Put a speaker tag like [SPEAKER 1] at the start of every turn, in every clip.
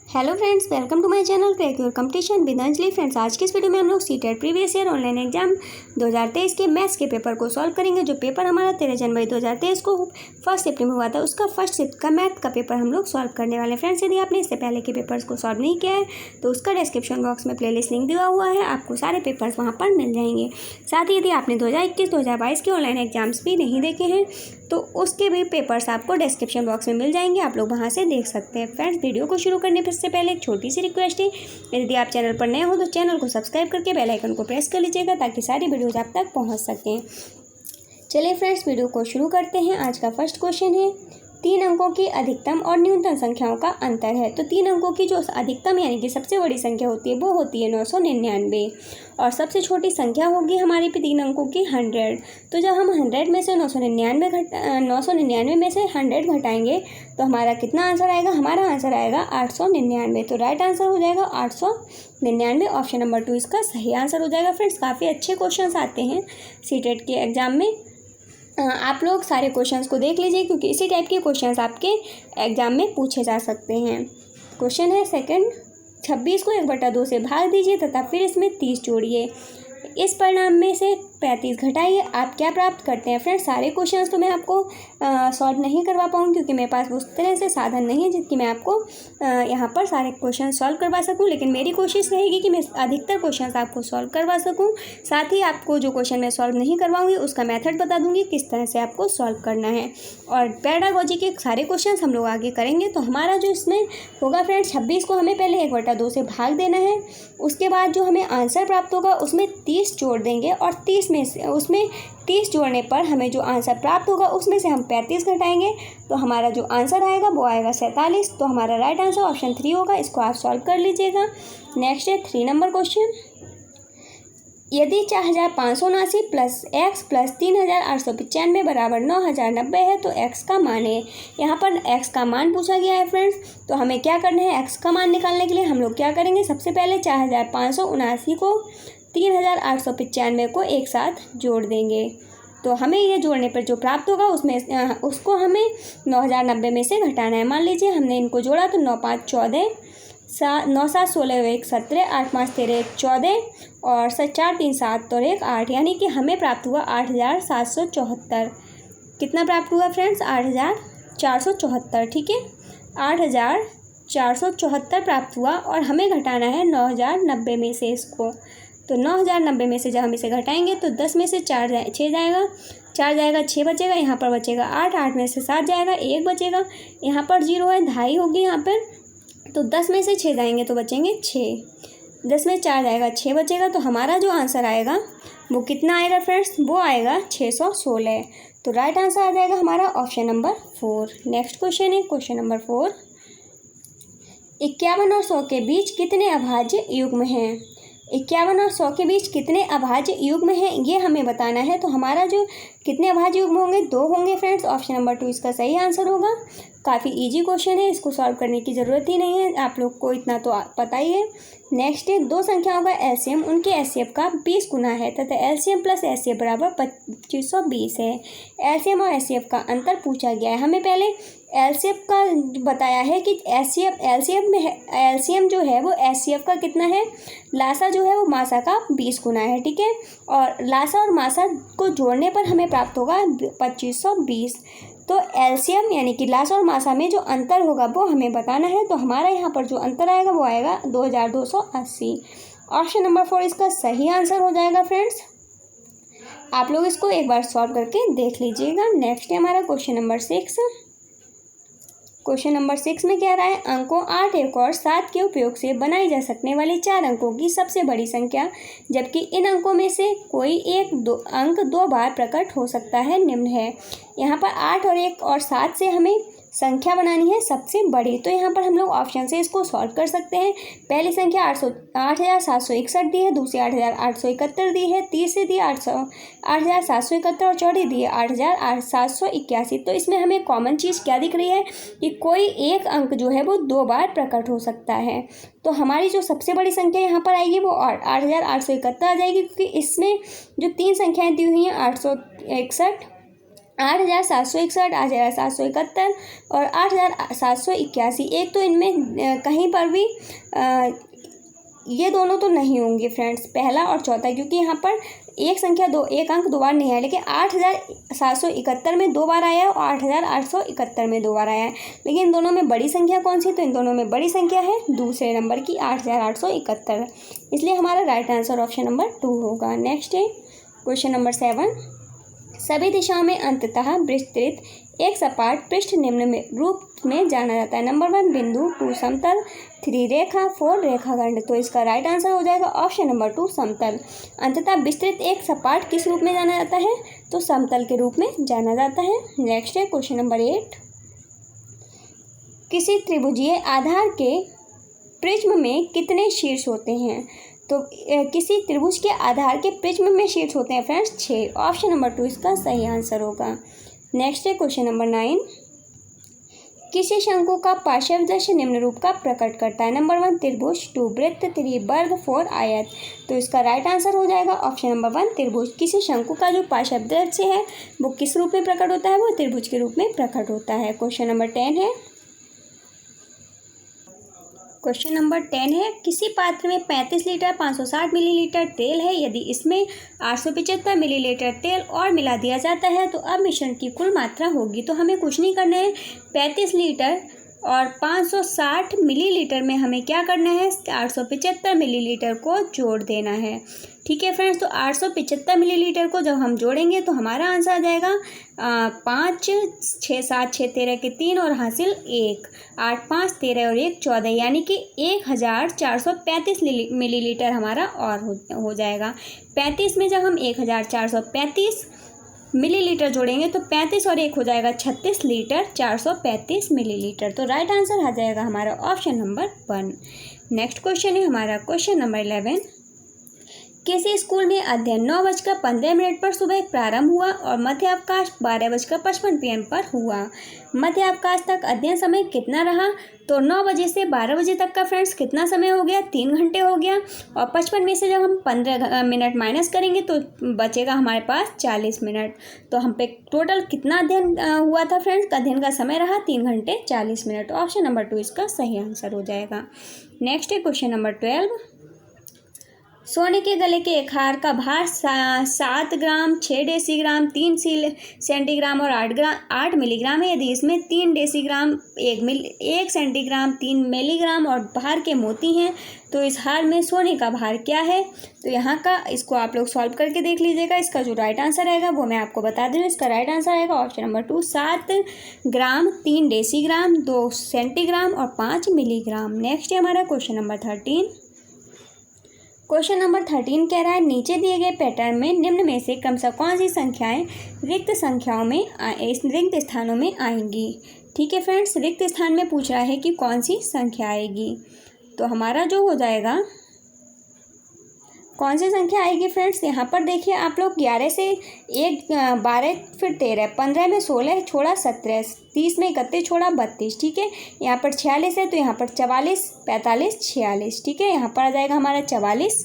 [SPEAKER 1] Hello friends, welcome to my channel crack your competition with Anjali. Friends, आज के इस video में हम लोग CTET previous year online exam 2023 के मैथ्स के पेपर को सॉल्व करेंगे। जो पेपर हमारा 13 जनवरी 2023 को फर्स्ट शिफ्ट में हुआ था, उसका फर्स्ट शिफ्ट का मैथ का पेपर हम लोग सॉल्व करने वाले हैं। फ्रेंड्स, यदि आपने इससे पहले के पेपर्स को सॉल्व नहीं किया है तो उसका डिस्क्रिप्शन बॉक्स में प्लेलिस्ट लिंक दिया हुआ है, आपको सारे पेपर्स वहाँ पर मिल जाएंगे। साथ ही यदि आपने 2021-2022 के ऑनलाइन एग्जाम्स भी नहीं देखे हैं तो उसके भी पेपर्स आपको डिस्क्रिप्शन बॉक्स में मिल जाएंगे, आप लोग वहाँ से देख सकते हैं। फ्रेंड्स, वीडियो को शुरू करने से पहले एक छोटी सी रिक्वेस्ट है, यदि आप चैनल पर नए हो तो चैनल को सब्सक्राइब करके बेल आइकन को प्रेस कर लीजिएगा ताकि सारी वीडियोज़ आप तक पहुँच सकें। चलिए फ्रेंड्स, वीडियो को शुरू करते हैं। आज का फर्स्ट क्वेश्चन है, 3 अंकों की अधिकतम और न्यूनतम संख्याओं का अंतर है। तो 3 अंकों की जो अधिकतम यानी कि सबसे बड़ी संख्या होती है वो होती है 999 और सबसे छोटी संख्या होगी हमारी पे 3 अंकों की 100। तो जब हम 100 में से 999 में से 100 घटाएंगे तो हमारा कितना आंसर आएगा? हमारा आंसर आएगा 899। तो राइट आंसर हो जाएगा 899। ऑप्शन नंबर 2 इसका सही आंसर हो जाएगा। फ्रेंड्स, काफ़ी अच्छे क्वेश्चन आते हैं सीटेट के एग्जाम में, आप लोग सारे क्वेश्चंस को देख लीजिए क्योंकि इसी टाइप के क्वेश्चंस आपके एग्जाम में पूछे जा सकते हैं। क्वेश्चन है सेकंड, 26 को 1/2 से भाग दीजिए तथा फिर इसमें 30 जोड़िए। इस परिणाम में से 35 घटाइए, आप क्या प्राप्त करते हैं? फ्रेंड्स, सारे क्वेश्चंस तो मैं आपको सॉल्व नहीं करवा पाऊँगी क्योंकि मेरे पास उस तरह से साधन नहीं है जिसकी मैं आपको यहाँ पर सारे क्वेश्चन सॉल्व करवा सकूँ, लेकिन मेरी कोशिश रहेगी कि मैं अधिकतर क्वेश्चंस आपको सॉल्व करवा सकूँ। साथ ही आपको जो क्वेश्चन मैं सॉल्व नहीं करवाऊँगी उसका मेथड बता दूँगी किस तरह से आपको सॉल्व करना है। और पेडागोजी के सारे क्वेश्चन हम लोग आगे करेंगे। तो हमारा जो इसमें होगा फ्रेंड्स, 26 को हमें पहले 1/2 से भाग देना है, उसके बाद जो हमें आंसर प्राप्त होगा उसमें 30 जोड़ देंगे और 30 में से उसमें 30 जोड़ने पर हमें जो आंसर प्राप्त होगा उसमें से हम 35 घटाएंगे तो हमारा जो आंसर आएगा वो आएगा 47। तो हमारा राइट आंसर ऑप्शन 3 होगा। इसको आप सॉल्व कर लीजिएगा। नेक्स्ट है 3 नंबर क्वेश्चन, यदि 4579 प्लस एक्स प्लस 3895 बराबर 9090 है तो एक्स का मान है। यहाँ पर एक्स का मान पूछा गया है फ्रेंड्स, तो हमें क्या करना है? एक्स का मान निकालने के लिए हम लोग क्या करेंगे? सबसे पहले 4579 को 3895 को एक साथ जोड़ देंगे। तो हमें ये जोड़ने पर जो प्राप्त होगा उसमें उसको हमें 9090 में से घटाना है। मान लीजिए हमने इनको जोड़ा तो 9 5 14, 9 7 16 1 17, 8 5 13 1 14 और 4 3 7 और 1 8, यानी कि हमें प्राप्त हुआ 8774। कितना प्राप्त हुआ फ्रेंड्स? 8474। ठीक है, 8474 प्राप्त हुआ और हमें घटाना है 9090 में से इसको। तो 9090 में से जब हम इसे घटाएंगे तो 10 में से 6 जाएगा, 4 जाएगा 6 बचेगा, यहाँ पर बचेगा 8, 8 में से 7 जाएगा 1 बचेगा, यहाँ पर 0 है, ढाई होगी यहाँ पर। तो 10 में से 6 जाएंगे तो बचेंगे 6, 10 में 4 जाएगा 6 बचेगा। तो हमारा जो आंसर आएगा वो कितना आएगा फ्रेंड्स? वो आएगा 616। तो राइट आंसर आ जाएगा हमारा ऑप्शन नंबर 4। नेक्स्ट क्वेश्चन है क्वेश्चन नंबर 4, 51 और 100 के बीच कितने अभाज्य युग्म हैं? 51 और 100 के बीच कितने अभाज्य युग्म हैं ये हमें बताना है। तो हमारा जो कितने अभाज्य युग्म होंगे? 2 होंगे फ्रेंड्स। ऑप्शन नंबर 2 इसका सही आंसर होगा। काफ़ी इजी क्वेश्चन है, इसको सॉल्व करने की ज़रूरत ही नहीं है, आप लोग को इतना तो पता ही है। नेक्स्ट है, 2 संख्याओं का एलसीएम उनके एचसीएफ का 20 गुना है तथा एलसीएम प्लस एचसीएफ बराबर 2520 है। एलसीएम और एचसीएफ का अंतर पूछा गया है। हमें पहले एलसीएफ का बताया है कि एलसीएम जो है वो एचसीएफ का कितना है? लासा जो है वो मासा का 20 गुना है। ठीक है, और लासा और मासा को जोड़ने पर हमें प्राप्त होगा 2520। तो एलसीएम यानी कि लासा और मासा में जो अंतर होगा वो हमें बताना है। तो हमारा यहाँ पर जो अंतर आएगा वो आएगा 2280। ऑप्शन नंबर 4 इसका सही आंसर हो जाएगा फ्रेंड्स। आप लोग इसको एक बार सॉल्व करके देख लीजिएगा। नेक्स्ट है हमारा क्वेश्चन नंबर 6। क्वेश्चन नंबर 6 में कह रहा है, अंकों 8 1 और 7 के उपयोग से बनाई जा सकने वाली 4 अंकों की सबसे बड़ी संख्या, जबकि इन अंकों में से कोई एक अंक 2 बार प्रकट हो सकता है, निम्न है। यहाँ पर 8 और 1 और 7 से हमें संख्या बनानी है सबसे बड़ी। तो यहाँ पर हम लोग ऑप्शन से इसको सॉल्व कर सकते हैं। पहली संख्या 8761 दी है, दूसरी 8871 दी है, तीसरी दी 8771 और चौथी दी है 8781। तो इसमें हमें कॉमन चीज़ क्या दिख रही है कि कोई एक अंक जो है वो 2 बार प्रकट हो सकता है। तो हमारी जो सबसे बड़ी संख्या यहाँ पर आएगी वो 8871 आ जाएगी, क्योंकि इसमें जो 3 संख्याएँ दी हुई हैं 861 8,761, 8,771 और 8,781। एक तो इनमें कहीं पर भी ये दोनों तो नहीं होंगे फ्रेंड्स, पहला और चौथा, क्योंकि यहाँ पर एक अंक दो बार नहीं आया, लेकिन 8,771 में 2 बार आया है और 8,871 में 2 बार आया है। लेकिन इन दोनों में बड़ी संख्या कौन सी? तो इन दोनों में बड़ी संख्या है दूसरे नंबर की 8,871, इसलिए हमारा राइट आंसर ऑप्शन नंबर 2 होगा। नेक्स्ट है क्वेश्चन नंबर 7। सभी दिशाओं में अंततः विस्तृत एक सपाट पृष्ठ निम्न में रूप में जाना जाता है। नंबर 1 बिंदु, 2 समतल, 3 रेखा, 4 रेखाखंड। तो इसका राइट आंसर हो जाएगा ऑप्शन नंबर 2 समतल। अंततः विस्तृत एक सपाट किस रूप में जाना जाता है? तो समतल के रूप में जाना जाता है। नेक्स्ट है क्वेश्चन नंबर 8। किसी त्रिभुजीय आधार के प्रिज्म में कितने शीर्ष होते हैं? तो किसी त्रिभुज के आधार के प्रिज्म में शीर्ष होते हैं फ्रेंड्स 6। ऑप्शन नंबर 2 इसका सही आंसर होगा। नेक्स्ट है क्वेश्चन नंबर 9। किसी शंकु का पार्श्व दृश्य निम्न रूप का प्रकट करता है। नंबर 1 त्रिभुज, 2 वृत्त, 3 वर्ग, 4 आयत। तो इसका राइट आंसर हो जाएगा ऑप्शन नंबर 1 त्रिभुज। किसी शंकु का जो पार्श्व दृश्य है वो किस रूप में प्रकट होता है? वो त्रिभुज के रूप में प्रकट होता है। क्वेश्चन नंबर 10 है, क्वेश्चन नंबर 10 है, किसी पात्र में 35 लीटर 560 मिलीलीटर तेल है। यदि इसमें 875 मिलीलीटर तेल और मिला दिया जाता है तो अब मिश्रण की कुल मात्रा होगी। तो हमें कुछ नहीं करना है, 35 लीटर और 560 मिलीलीटर में हमें क्या करना है? 875 मिलीलीटर को जोड़ देना है। ठीक है फ्रेंड्स, तो 875 मिलीलीटर को जब हम जोड़ेंगे तो हमारा आंसर आ जाएगा 5, 6, 7, 6, 13 के 3 और हासिल 1, 8, 5, 13 और 1, 14, यानी कि 1435 मिलीलीटर हमारा और हो जाएगा। 35 में जब हम 1435 मिलीलीटर जोड़ेंगे तो 35 और 1 हो जाएगा 36 लीटर 435 मिलीलीटर। तो राइट आंसर आ जाएगा हमारा ऑप्शन नंबर 1। नेक्स्ट क्वेश्चन है हमारा क्वेश्चन नंबर 11। किसी स्कूल में अध्ययन 9:15 पर सुबह प्रारंभ हुआ और मध्य अवकाश 12:55 PM पर हुआ। मध्य अवकाश तक अध्ययन समय कितना रहा? तो 9 बजे से 12 बजे तक का फ्रेंड्स कितना समय हो गया? 3 घंटे हो गया। और 55 में से जब हम 15 मिनट माइनस करेंगे तो बचेगा हमारे पास 40 मिनट। तो हम पे टोटल कितना अध्ययन हुआ था फ्रेंड्स? अध्ययन का समय रहा 3 घंटे 40 मिनट। ऑप्शन नंबर 2 इसका सही आंसर हो जाएगा। नेक्स्ट है क्वेश्चन नंबर 12। सोने के गले के एक हार का भार 7 ग्राम, 6 डेसीग्राम, 3 सेंटीग्राम और 8 मिलीग्राम है। यदि इसमें 3 डेसीग्राम, 1 सेंटीग्राम, 3 मिलीग्राम और भार के मोती हैं तो इस हार में सोने का भार क्या है? तो यहाँ का इसको आप लोग सॉल्व करके देख लीजिएगा। इसका जो राइट आंसर आएगा वो मैं आपको बता दूँ। इसका राइट आंसर आएगा ऑप्शन नंबर 2 7 ग्राम, 3 डेसीग्राम, 2 सेंटीग्राम और 5 मिलीग्राम। नेक्स्ट है हमारा क्वेश्चन नंबर 13। क्वेश्चन नंबर 13 कह रहा है, नीचे दिए गए पैटर्न में निम्न में से क्रमशः कौन सी संख्याएं रिक्त स्थानों में आएंगी? ठीक है फ्रेंड्स, रिक्त स्थान में पूछ रहा है कि कौन सी संख्या आएगी। तो हमारा जो हो जाएगा, कौन सी संख्या आएगी फ्रेंड्स? यहाँ पर देखिए आप लोग 11 से 1 12 फिर 13, 15 में 16 छोड़ा 17, 30 में 31 छोड़ा 32। ठीक है, यहाँ पर 46 है तो यहाँ पर 44, 45, 46। ठीक है, यहाँ पर आ जाएगा हमारा 44,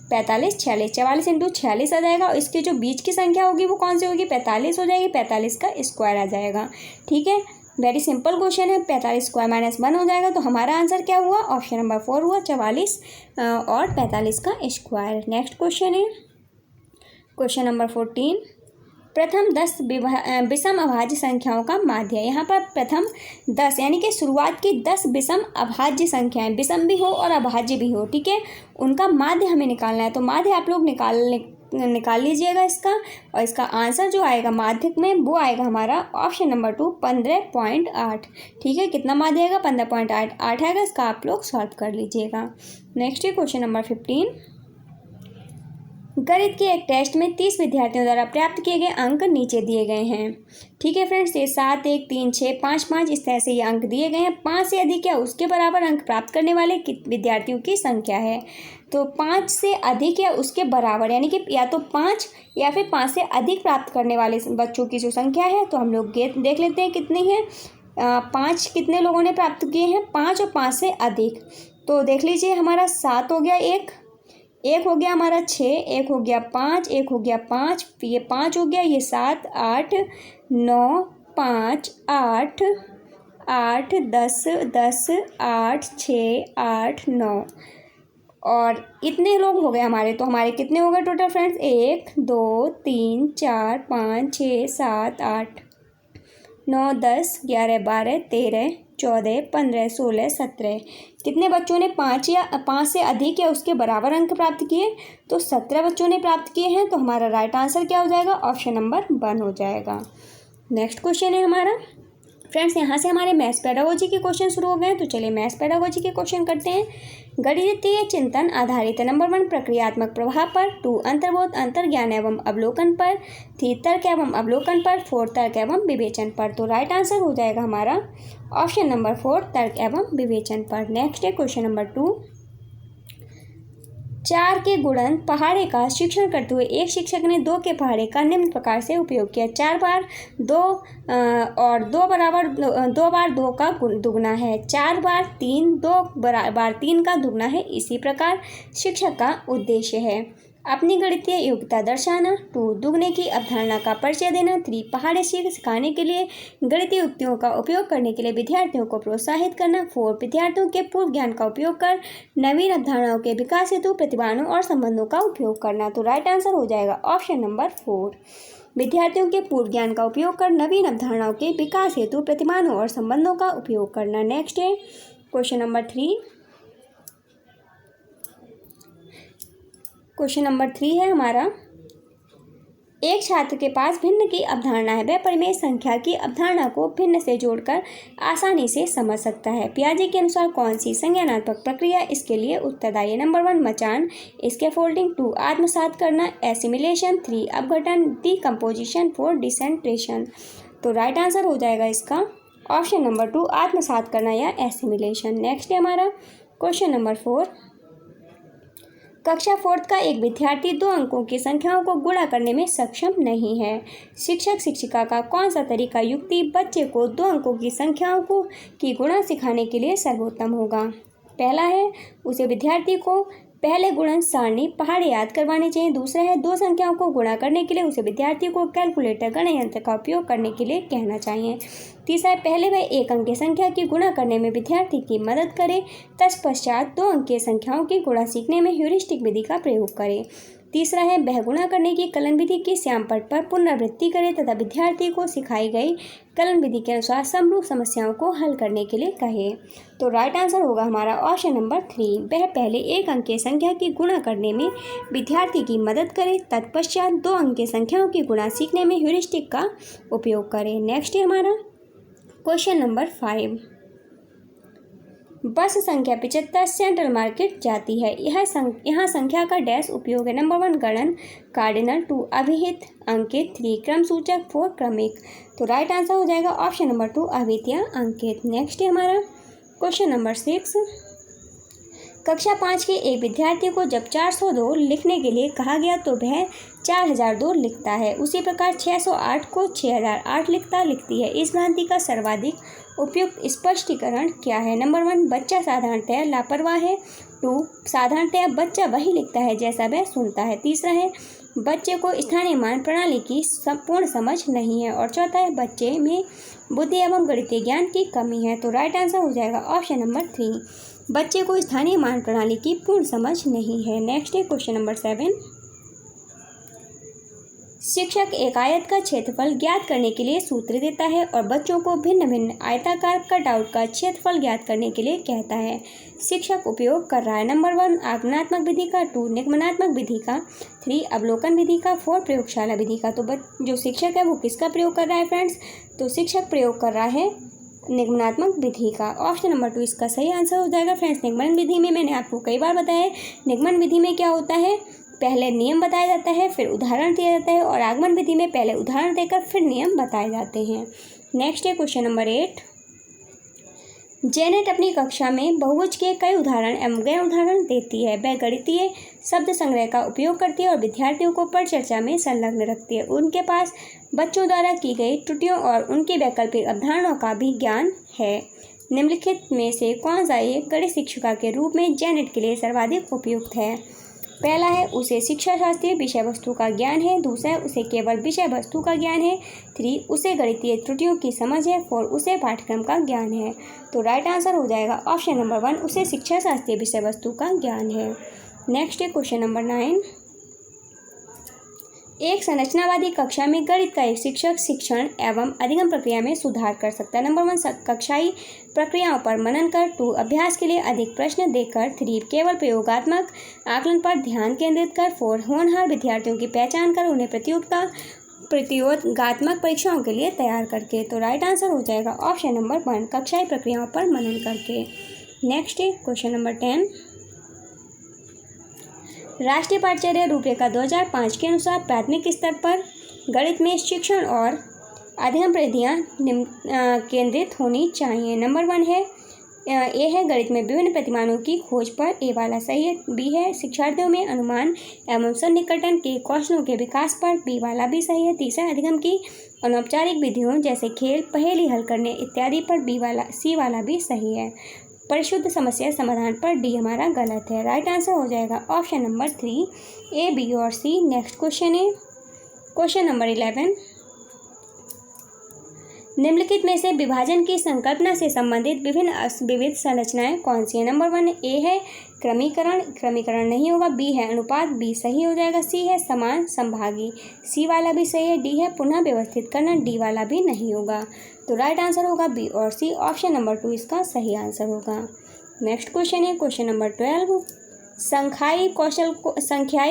[SPEAKER 1] 45, 46, 44 इंटू 46 आ जाएगा। और इसके जो बीच की संख्या होगी वो कौन सी होगी? 45 हो जाएगी, 45 का स्क्वायर आ जाएगा। ठीक है, वेरी सिंपल क्वेश्चन है। 45 स्क्वायर माइनस 1 हो जाएगा। तो हमारा आंसर क्या हुआ? ऑप्शन नंबर 4 हुआ, 44 और 45 का स्क्वायर। नेक्स्ट क्वेश्चन है क्वेश्चन नंबर 14। प्रथम 10 विषम अभाज्य संख्याओं का माध्य। यहाँ पर प्रथम 10 यानी कि शुरुआत की 10 विषम अभाज्य संख्याएं, विषम भी हो और अभाज्य भी हो, ठीक है, उनका माध्य हमें निकालना है। तो माध्य आप लोग निकाल लीजिएगा इसका, और इसका आंसर जो आएगा माध्यक में वो आएगा हमारा ऑप्शन नंबर 2 15.8। ठीक है, कितना माध्य आएगा? 15.8 आएगा। इसका आप लोग सॉल्व कर लीजिएगा। नेक्स्ट है क्वेश्चन नंबर 15। गणित के एक टेस्ट में 30 विद्यार्थियों द्वारा प्राप्त किए गए अंक नीचे दिए गए हैं। ठीक है फ्रेंड्स, ये 7, 1, 3, 6, 5, 5 इस तरह से ये अंक दिए गए हैं। 5 से अधिक या उसके बराबर अंक प्राप्त करने वाले विद्यार्थियों की संख्या है। तो 5 से अधिक या उसके बराबर यानी कि या तो 5 या फिर 5 से अधिक प्राप्त करने वाले बच्चों की जो संख्या है, तो हम लोग देख लेते हैं कितनी है। 5 कितने लोगों ने प्राप्त किए हैं? 5 और 5 से अधिक। तो देख लीजिए हमारा 7 हो गया, एक हो गया हमारा 6, एक हो गया 5, एक हो गया 5, ये 5 हो गया, ये 7, 8, 9, 5, 8, 8, 10, 10, 8, 6, 8, 9 और इतने लोग हो गए हमारे। तो हमारे कितने हो गए टोटल फ्रेंड्स? 1, 2, 3, 4, 5, 6, 7, 8, 9, 10, 11, 12, 13, 14, 15, 16, 17। कितने बच्चों ने 5 से अधिक या उसके बराबर अंक प्राप्त किए? तो 17 बच्चों ने प्राप्त किए हैं। तो हमारा राइट आंसर क्या हो जाएगा? ऑप्शन नंबर 1 हो जाएगा। नेक्स्ट क्वेश्चन है हमारा फ्रेंड्स, यहाँ से हमारे मैथ्स पेडागोजी के क्वेश्चन शुरू हो गए हैं। तो चलिए मैथ्स पेडागोजी के क्वेश्चन करते हैं। गणितीय चिंतन आधारित नंबर 1 प्रक्रियात्मक प्रभाव पर, 2 अंतर्बोध अंतर्ज्ञान एवं अवलोकन पर, 3 तर्क एवं अवलोकन पर, 4 तर्क एवं विवेचन पर। तो राइट आंसर हो जाएगा हमारा ऑप्शन नंबर 4 तर्क एवं विवेचन पर। नेक्स्ट है क्वेश्चन नंबर 2। 4 के गुणन पहाड़े का शिक्षण करते हुए एक शिक्षक ने 2 के पहाड़े का निम्न प्रकार से उपयोग किया। 4 बार 2 और 2 बराबर 2 बार 2 का दुगना है। 4 बार 3 2 बार 3 का दुगना है। इसी प्रकार शिक्षक का उद्देश्य है अपनी गणितीय योग्यता दर्शाना, 2 दुगने की अवधारणा का परिचय देना, 3 पहाड़े सिखाने के लिए गणितीय युक्तियों का उपयोग करने के लिए विद्यार्थियों को प्रोत्साहित करना, 4 विद्यार्थियों के पूर्व ज्ञान का उपयोग कर नवीन अवधारणाओं के विकास हेतु प्रतिमानों और संबंधों का उपयोग करना। तो राइट आंसर हो जाएगा ऑप्शन नंबर 4, विद्यार्थियों के पूर्व ज्ञान का उपयोग कर नवीन अवधारणाओं के विकास हेतु प्रतिमानों और संबंधों का उपयोग करना। नेक्स्ट है क्वेश्चन नंबर 3। क्वेश्चन नंबर 3 है हमारा, एक छात्र के पास भिन्न की अवधारणा है। वह परिमेय संख्या की अवधारणा को भिन्न से जोड़कर आसानी से समझ सकता है। पियाजे के अनुसार कौन सी संज्ञानात्मक प्रक्रिया इसके लिए उत्तरदायी है? नंबर 1 मचान, स्कैफोल्डिंग, 2 आत्मसात करना, एसिमिलेशन, 3 अपघटन, डिकम्पोजिशन, 4 डिसेंट्रेशन। तो राइट आंसर हो जाएगा इसका ऑप्शन नंबर 2 आत्मसात करना या एसिमिलेशन। नेक्स्ट है हमारा क्वेश्चन नंबर 4। कक्षा 4 का एक विद्यार्थी 2 अंकों की संख्याओं को गुणा करने में सक्षम नहीं है। शिक्षक शिक्षिका का कौन सा तरीका युक्ति बच्चे को 2 अंकों की संख्याओं की गुणा सिखाने के लिए सर्वोत्तम होगा? पहला है उसे विद्यार्थी को पहले गुणन सारणी पहाड़े याद करवाने चाहिए। दूसरा है 2 संख्याओं को गुणा करने के लिए उसे विद्यार्थी को कैलकुलेटर गणन यंत्र का उपयोग करने के लिए कहना चाहिए। तीसरा है पहले वह 1 अंक की संख्या की गुणा करने में विद्यार्थी की मदद करे, तत्पश्चात 2 अंक की संख्याओं की गुणा सीखने में ह्यूरिस्टिक विधि का प्रयोग करे। तीसरा है वह गुणा करने की कलन विधि की श्यामपट्ट पर पुनरावृत्ति करे तथा विद्यार्थी को सिखाई गई कलन विधि के अनुसार समरूप समस्याओं को हल करने के लिए कहे। तो राइट आंसर होगा हमारा ऑप्शन नंबर 3, वह पहले 1 अंक की संख्या की गुणा करने में विद्यार्थी की मदद करे, तत्पश्चात 2 अंक की संख्याओं की गुणा सीखने में ह्यूरिस्टिक का उपयोग करे। नेक्स्ट है हमारा क्वेश्चन नंबर 5। बस संख्या 75 सेंट्रल मार्केट जाती है। यहाँ संख्या का डैश उपयोग है। नंबर 1 गणन, कार्डिनल, 2 अभिहित, अंकित, 3 क्रम सूचक, 4 क्रमिक। तो राइट आंसर हो जाएगा ऑप्शन नंबर 2 अभिहित या अंकित। नेक्स्ट है हमारा क्वेश्चन नंबर 6। कक्षा 5 के एक विद्यार्थी को जब 402 लिखने के लिए कहा गया तो वह 4002 लिखता है। उसी प्रकार 608 को 6008 लिखती है। इस भ्रांति का सर्वाधिक उपयुक्त स्पष्टीकरण क्या है? नंबर 1 बच्चा साधारणतया लापरवाह है, 2 साधारणतया बच्चा वही लिखता है जैसा वह सुनता है, तीसरा है बच्चे को स्थानीय मान प्रणाली की संपूर्ण समझ नहीं है और चौथा है बच्चे में बुद्धि एवं गणितीय ज्ञान की कमी है। तो राइट आंसर हो जाएगा ऑप्शन नंबर 3, बच्चे को स्थानीय मान प्रणाली की पूर्ण समझ नहीं है। नेक्स्ट है क्वेश्चन नंबर 7। शिक्षक एक आयत का क्षेत्रफल ज्ञात करने के लिए सूत्र देता है और बच्चों को भिन्न भिन्न आयताकार कटआउट का क्षेत्रफल ज्ञात करने के लिए कहता है। शिक्षक उपयोग कर रहा है नंबर 1 आगमनात्मक विधि का, 2 निगमनात्मक विधि का, 3 अवलोकन विधि का, 4 प्रयोगशाला विधि का। तो जो शिक्षक है वो किसका प्रयोग कर रहा है फ्रेंड्स? तो शिक्षक प्रयोग कर रहा है निगमनात्मक विधि का। ऑप्शन नंबर 2 इसका सही आंसर हो जाएगा फ्रेंड्स। निगमन विधि में मैंने आपको कई बार बताया है, निगमन विधि में क्या होता है, पहले नियम बताया जाता है फिर उदाहरण दिया जाता है, और आगमन विधि में पहले उदाहरण देकर फिर नियम बताए जाते हैं। नेक्स्ट है क्वेश्चन नंबर 8। जेनेट अपनी कक्षा में बहुभुज के कई उदाहरण एवं गैर उदाहरण देती है। वह गणितीय शब्द संग्रह का उपयोग करती है और विद्यार्थियों को परिचर्चा में संलग्न रखती है। उनके पास बच्चों द्वारा की गई त्रुटियों और उनकी वैकल्पिक अवधारणाओं का भी ज्ञान है। निम्नलिखित में से कौन सा एक गणित शिक्षिका के रूप में जेनेट के लिए सर्वाधिक उपयुक्त है? पहला है उसे शिक्षा शास्त्रीय विषय वस्तु का ज्ञान है। दूसरा है उसे केवल विषय वस्तु का ज्ञान है। 3 उसे गणितीय त्रुटियों की समझ है। 4 उसे पाठ्यक्रम का ज्ञान है। तो राइट आंसर हो जाएगा ऑप्शन नंबर 1 उसे शिक्षा शास्त्रीय विषय वस्तु का ज्ञान है। नेक्स्ट है क्वेश्चन नंबर 9। एक संरचनावादी कक्षा में गणित का एक शिक्षक शिक्षण एवं अधिगम प्रक्रिया में सुधार कर सकता है। नंबर 1 कक्षाई प्रक्रियाओं पर मनन कर। 2 अभ्यास के लिए अधिक प्रश्न देकर। 3 केवल प्रयोगात्मक आकलन पर ध्यान केंद्रित कर। 4 होनहार विद्यार्थियों की पहचान कर उन्हें प्रतियोगात्मक परीक्षाओं के लिए तैयार करके। तो राइट आंसर हो जाएगा ऑप्शन नंबर 1 कक्षाई प्रक्रियाओं पर मनन करके। नेक्स्ट है क्वेश्चन नंबर 10। राष्ट्रीय पाठ्यचर्या रूपरेखा 2005 के अनुसार प्राथमिक स्तर पर गणित में शिक्षण और अधिगम प्रविधियाँ केंद्रित होनी चाहिए। नंबर 1 है ए है गणित में विभिन्न प्रतिमानों की खोज पर, ए वाला सही है। बी है शिक्षार्थियों में अनुमान एवं सन्निकटन के कौशलों के विकास पर, बी वाला भी सही है। तीसरा अधिगम की अनौपचारिक विधियों जैसे खेल, पहेली हल करने इत्यादि पर, सी वाला भी सही है। परिशुद्ध समस्या समाधान पर, डी हमारा गलत है। राइट आंसर हो जाएगा ऑप्शन नंबर 3 ए, बी और सी। नेक्स्ट क्वेश्चन है क्वेश्चन नंबर 11। निम्नलिखित में से विभाजन की संकल्पना से संबंधित विविध संरचनाएं कौन सी है। नंबर 1 ए है क्रमीकरण नहीं होगा। बी है अनुपात, बी सही हो जाएगा। सी है समान संभागी, सी वाला भी सही है। डी है पुनः व्यवस्थित करना, डी वाला भी नहीं होगा। तो राइट आंसर होगा बी और सी, ऑप्शन नंबर 2 इसका सही आंसर होगा। नेक्स्ट क्वेश्चन है क्वेश्चन नंबर 12। संख्याई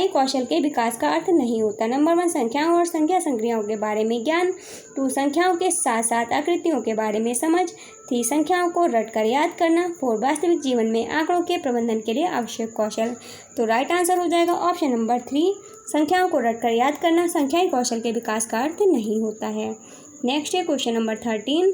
[SPEAKER 1] कौशल के विकास का अर्थ नहीं होता। नंबर 1 संख्याओं और संख्या संक्रियाओं के बारे में ज्ञान। 2 संख्याओं के साथ साथ आकृतियों के बारे में समझ। 3 संख्याओं को रटकर याद करना। 4 वास्तविक जीवन में आंकड़ों के प्रबंधन के लिए आवश्यक कौशल। तो राइट आंसर हो जाएगा ऑप्शन नंबर 3 संख्याओं को रटकर याद करना संख्याई कौशल के विकास का अर्थ नहीं होता है। नेक्स्ट है क्वेश्चन नंबर 13।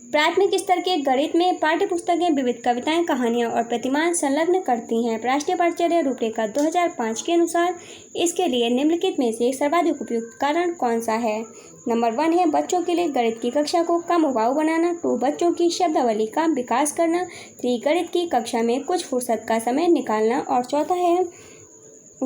[SPEAKER 1] प्राथमिक स्तर के गणित में पाठ्यपुस्तकें विविध कविताएं, कहानियां और प्रतिमान संलग्न करती हैं। राष्ट्रीय पाठ्यचर्या रूपरेखा 2005 के अनुसार इसके लिए निम्नलिखित में से सर्वाधिक उपयुक्त कारण कौन सा है। नंबर 1 है बच्चों के लिए गणित की कक्षा को कम उबाऊ बनाना। 2 बच्चों की शब्दावली का विकास करना। 3 गणित की कक्षा में कुछ फुर्सत का समय निकालना। और चौथा है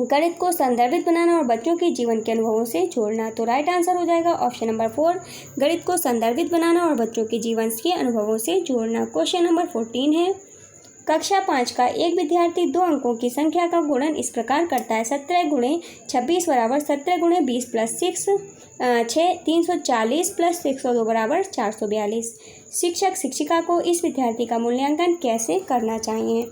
[SPEAKER 1] गणित को संदर्भित बनाना और बच्चों के जीवन के अनुभवों से जोड़ना। तो राइट आंसर हो जाएगा ऑप्शन नंबर 4 गणित को संदर्भित बनाना और बच्चों के जीवन के अनुभवों से जोड़ना। क्वेश्चन नंबर 14 है कक्षा 5 का एक विद्यार्थी 2 अंकों की संख्या का गुणन इस प्रकार करता है। 17 × 26 बराबर 17 × 20 + 6 340 + 602 बराबर 442। शिक्षक शिक्षिका को इस विद्यार्थी का मूल्यांकन कैसे करना चाहिए।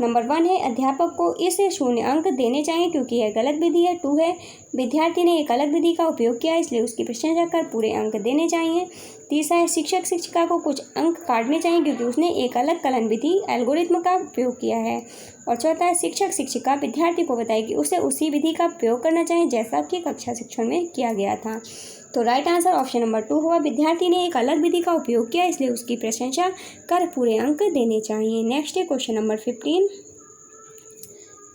[SPEAKER 1] नंबर 1 है अध्यापक को इसे 0 अंक देने चाहिए क्योंकि यह गलत विधि है। 2 है विद्यार्थी ने एक अलग विधि का उपयोग किया इसलिए उसकी प्रशंसा कर पूरे अंक देने चाहिए। तीसरा है शिक्षक शिक्षिका को कुछ अंक काटने चाहिए क्योंकि उसने एक अलग कलन विधि एल्गोरिथ्म का उपयोग किया है। और चौथा है शिक्षक शिक्षिका विद्यार्थी को बताए कि उसे उसी विधि का प्रयोग करना चाहिए जैसा कि कक्षा शिक्षण में किया गया था। तो राइट आंसर ऑप्शन नंबर 2 हुआ विद्यार्थी ने एक अलग विधि का उपयोग किया इसलिए उसकी प्रशंसा कर पूरे अंक देने चाहिए। नेक्स्ट है क्वेश्चन नंबर 15।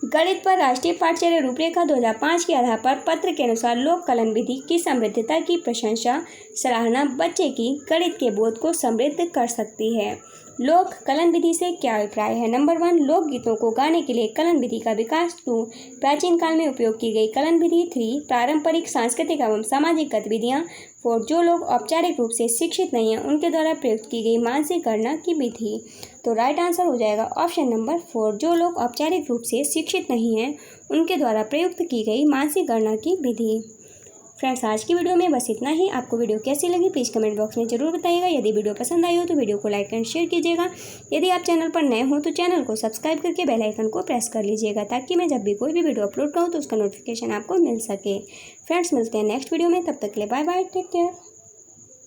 [SPEAKER 1] गणित पर राष्ट्रीय पाठ्यचर्या रूपरेखा 2005 के आधार पर पत्र के अनुसार लोक कलन विधि की समृद्धता की प्रशंसा सराहना बच्चे की गणित के बोध को समृद्ध कर सकती है। लोक कलन विधि से क्या अभिप्राय है। नंबर 1 लोकगीतों को गाने के लिए कलन विधि का विकास। 2 प्राचीन काल में उपयोग की गई कलन विधि। 3 पारंपरिक सांस्कृतिक एवं सामाजिक गतिविधियाँ। 4 जो लोग औपचारिक रूप से शिक्षित नहीं हैं उनके द्वारा प्रयुक्त की गई मानसिक गणना की विधि। तो राइट आंसर हो जाएगा ऑप्शन नंबर 4 जो लोग औपचारिक रूप से शिक्षित नहीं हैं उनके द्वारा प्रयुक्त की गई मानसिक गणना की विधि। फ्रेंड्स आज की वीडियो में बस इतना ही। आपको वीडियो कैसी लगी प्लीज़ कमेंट बॉक्स में ज़रूर बताइएगा। यदि वीडियो पसंद आई हो तो वीडियो को लाइक एंड शेयर कीजिएगा। यदि आप चैनल पर नए हो तो चैनल को सब्सक्राइब करके बेल आइकन को प्रेस कर लीजिएगा ताकि मैं जब भी कोई भी वीडियो अपलोड करूँ तो उसका नोटिफिकेशन आपको मिल सके। फ्रेंड्स मिलते हैं नेक्स्ट वीडियो में, तब तक के लिए बाय बाय, टेक केयर।